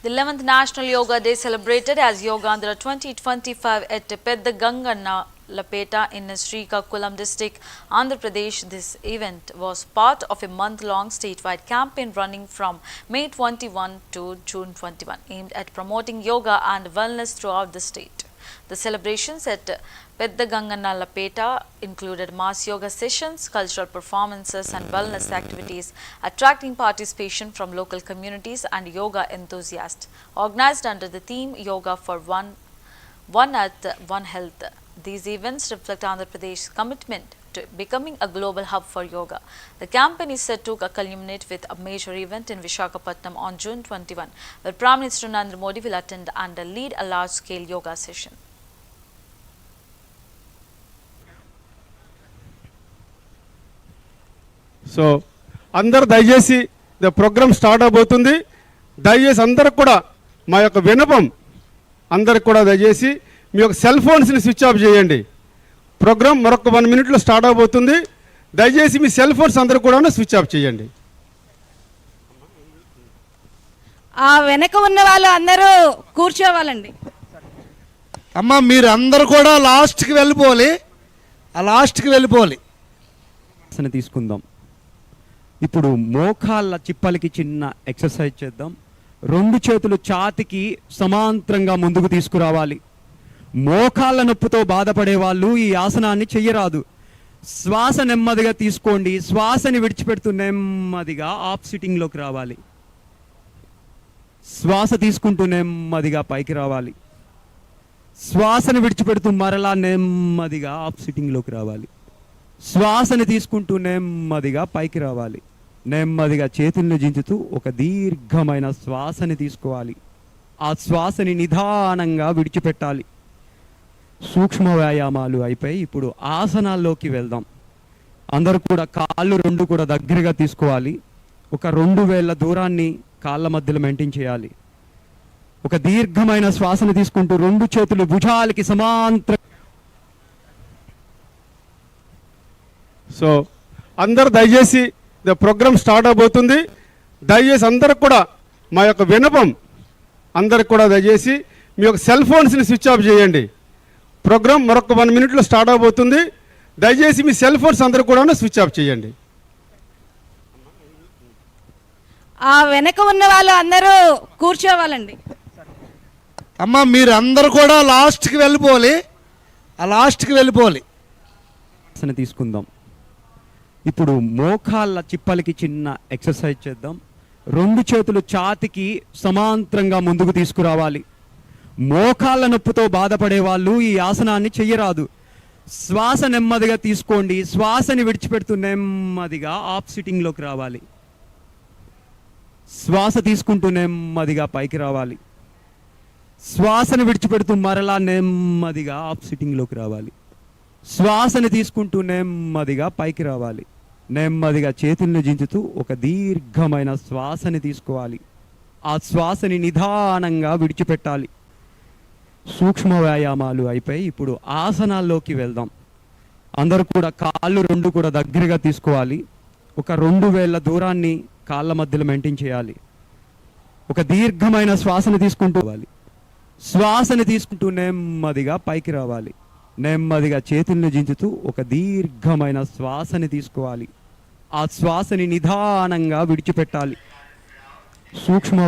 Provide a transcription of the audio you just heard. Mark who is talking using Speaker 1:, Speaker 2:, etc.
Speaker 1: The 11th National Yoga Day celebrated as Yogandhra 2025 at Pedda Ganganna Lapeta in Srikakulam district, Andhra Pradesh. This event was part of a month-long statewide campaign running from May 21 to June 21, aimed at promoting yoga and wellness throughout the state. The celebrations at Pedda Ganganna Lapeta included mass yoga sessions, cultural performances and wellness activities, attracting participation from local communities and yoga enthusiasts. Organized under the theme Yoga for One Earth, One Health. These events reflect Andhra Pradesh's commitment to becoming a global hub for yoga. The campaign is set to culminate with a major event in Visakhapatnam on June 21, where Prime Minister Narendra Modi will attend and lead a large-scale yoga session.
Speaker 2: So అందరు దయచేసి the programme start అవబోతుంది. దయచేసి అందరికి కూడా మా యొక్క విన్నపం, అందరికి కూడా దయచేసి మీ యొక్క సెల్ ఫోన్స్ని స్విచ్ ఆఫ్ చేయండి. ప్రోగ్రామ్ మరొక 1 minute స్టార్ట్ అవబోతుంది. దయచేసి మీ సెల్ ఫోన్స్ అందరూ కూడా స్విచ్ ఆఫ్ చేయండి.
Speaker 3: ఆ వెనక ఉన్న వాళ్ళు అందరూ కూర్చోవాలండి.
Speaker 4: అమ్మ మీరు అందరూ కూడా లాస్ట్కి వెళ్ళిపోవాలి. ఆ లాస్ట్కి వెళ్ళిపోవాలి.
Speaker 5: తీసుకుందాం. ఇప్పుడు మోకాళ్ళ చిప్పలకి చిన్న ఎక్సర్సైజ్ చేద్దాం. 2 చేతులు ఛాతీకి సమాంతరంగా ముందుకు తీసుకురావాలి. మోకాళ్ళ నొప్పితో బాధపడే వాళ్ళు ఈ ఆసనాన్ని చెయ్యరాదు. శ్వాస నెమ్మదిగా తీసుకోండి. శ్వాసని విడిచిపెడుతూ నెమ్మదిగా ఆఫ్ సిట్టింగ్లోకి రావాలి. శ్వాస తీసుకుంటూ నెమ్మదిగా పైకి రావాలి. శ్వాసని విడిచిపెడుతూ మరలా నెమ్మదిగా ఆఫ్ సిట్టింగ్లోకి రావాలి. శ్వాసని తీసుకుంటూ నెమ్మదిగా పైకి రావాలి. నెమ్మదిగా చేతులను జించుతూ ఒక దీర్ఘమైన శ్వాసని తీసుకోవాలి. ఆ శ్వాసని నిదానంగా విడిచిపెట్టాలి. సూక్ష్మ వ్యాయామాలు అయిపోయి ఇప్పుడు ఆసనాల్లోకి వెళ్దాం. అందరూ కూడా కాళ్ళు 2 కూడా దగ్గరగా తీసుకోవాలి. ఒక 2 వేళ్ల దూరాన్ని కాళ్ళ మధ్యలో మెయింటైన్ చేయాలి. ఒక దీర్ఘమైన శ్వాసని తీసుకుంటూ 2 చేతులు భుజాలకి సమాంతర.
Speaker 2: సో అందరు దయచేసి ద ప్రోగ్రామ్ స్టార్ట్ అవబోతుంది. దయచేసి అందరికి కూడా మా యొక్క విన్నపం, అందరికి కూడా దయచేసి మీ యొక్క సెల్ ఫోన్స్ని స్విచ్ ఆఫ్ చేయండి. ప్రోగ్రామ్ మరొక 1 minute స్టార్ట్ అవబోతుంది. దయచేసి మీ సెల్ ఫోన్స్ అందరూ కూడా స్విచ్ ఆఫ్ చేయండి.
Speaker 3: ఆ వెనక ఉన్న వాళ్ళు అందరూ కూర్చోవాలండి.
Speaker 4: అమ్మ మీరు అందరూ కూడా లాస్ట్కి వెళ్ళిపోవాలి. ఆ లాస్ట్కి వెళ్ళిపోవాలి.
Speaker 5: తీసుకుందాం. ఇప్పుడు మోకాళ్ళ చిప్పలకి చిన్న ఎక్సర్సైజ్ చేద్దాం. 2 చేతులు ఛాతీకి సమాంతరంగా ముందుకు తీసుకురావాలి. మోకాళ్ళ నొప్పితో బాధపడే వాళ్ళు ఈ ఆసనాన్ని చెయ్యరాదు. శ్వాస నెమ్మదిగా తీసుకోండి. శ్వాసని విడిచిపెడుతూ నెమ్మదిగా ఆఫ్ సిట్టింగ్లోకి రావాలి. శ్వాస తీసుకుంటూ నెమ్మదిగా పైకి రావాలి. శ్వాసని విడిచిపెడుతూ మరలా నెమ్మదిగా ఆఫ్ సిట్టింగ్లోకి రావాలి. శ్వాసని తీసుకుంటూ నెమ్మదిగా పైకి రావాలి. నెమ్మదిగా చేతులను జించుతూ ఒక దీర్ఘమైన శ్వాసని తీసుకోవాలి. ఆ శ్వాసని నిదానంగా విడిచిపెట్టాలి. సూక్ష్మ వ్యాయామాలు అయిపోయి ఇప్పుడు ఆసనాల్లోకి వెళ్దాం. అందరూ కూడా కాళ్ళు 2 కూడా దగ్గరగా తీసుకోవాలి. ఒక 2 వేళ్ల దూరాన్ని కాళ్ళ మధ్యలో మెయింటైన్ చేయాలి. ఒక దీర్ఘమైన శ్వాసని తీసుకుంటూ శ్వాసని తీసుకుంటూ నెమ్మదిగా పైకి రావాలి. నెమ్మదిగా చేతులను జించుతూ ఒక దీర్ఘమైన శ్వాసని తీసుకోవాలి. ఆ శ్వాసని నిదానంగా విడిచిపెట్టాలి. సూక్ష్మ